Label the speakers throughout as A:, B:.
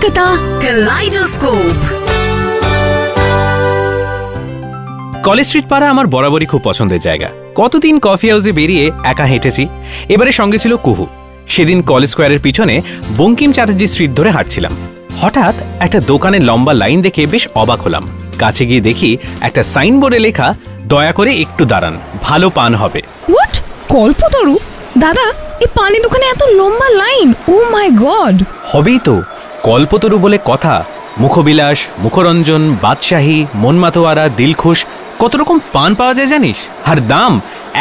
A: Kolkata কালাইডোস্কোপ।
B: College street পাড়া আমার বরাবরই খুব পছন্দের জায়গা। কতদিন কফি হাউসে বেরিয়ে একা হেঁটেছি, এবারে সঙ্গে ছিল কুহু। সেদিন কলেজ স্কোয়ারের পিছনে বঙ্কিম চ্যাটার্জি স্ট্রিট ধরে হাঁটছিলাম। হঠাৎ একটা দোকানের লম্বা লাইন দেখে বেশ অবাক হলাম। কাছে গিয়ে দেখি একটা সাইনবোর্ডে লেখা, দয়া করে একটু দাঁড়ান, ভালো পান হবে।
A: হোয়াট? কল্পতরু? দাদা, এই পানের দোকানে এত লম্বা লাইন? ও মাই গড!
B: হবেই তো, কল্পতরু বলে কথা। মুখবিলাস, মুখরঞ্জন, বাদশাহী, মনমাতোয়ারা, দিলখুশ, কত রকম পান পাওয়া যায় জানিস? আর দাম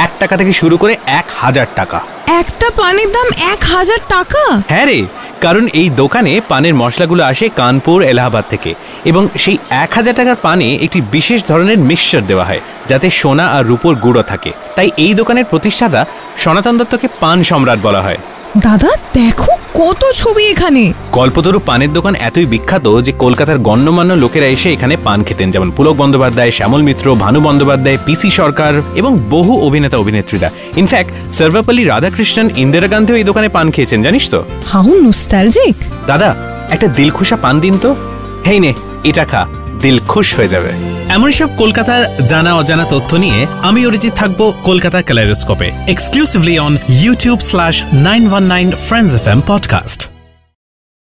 B: 1 টাকা থেকে শুরু করে 1000 টাকা।
A: একটা পানের দাম 1000 টাকা?
B: হ্যাঁ রে, কারণ এই দোকানে পানের মশলাগুলো আসে কানপুর, এলাহাবাদ থেকে, এবং সেই 1000 টাকার পানে একটি বিশেষ ধরনের মিক্সচার দেওয়া হয় যাতে সোনা আর রূপোর গুঁড়ো থাকে। তাই এই দোকানের প্রতিষ্ঠাতা সনাতন দত্তকে পান সম্রাট বলা হয়।
A: দাদা দেখো কত ছবি এখানে।
B: কল্পতরু পানের দোকান এতই বিখ্যাত যে কলকাতার গণ্যমান্য লোকেরা এসে এখানে পান খেতেন, যেমন পুলক বন্দ্যোপাধ্যায়, শ্যামল মিত্র, ভানু বন্দ্যোপাধ্যায়, পিসি সরকার এবং বহু অভিনেতা অভিনেত্রীরা। ইনফ্যাক্ট সর্বপল্লী রাধাকৃষ্ণন, ইন্দিরা গান্ধীও এই দোকানে পান খেয়েছেন, জানিস তো?
A: How nostalgic.
B: দাদা, একটা দিলখুশা পান দিন তো। হেই নে, এটা খা, দিল খুশ হয়ে যাবে।
C: এমন সব কলকাতার জানা অজানা তথ্য নিয়ে আমি অরিজিৎ থাকবো কলকাতা ক্যালাইডোস্কোপে, exclusively on YouTube/919 Friends FM podcast.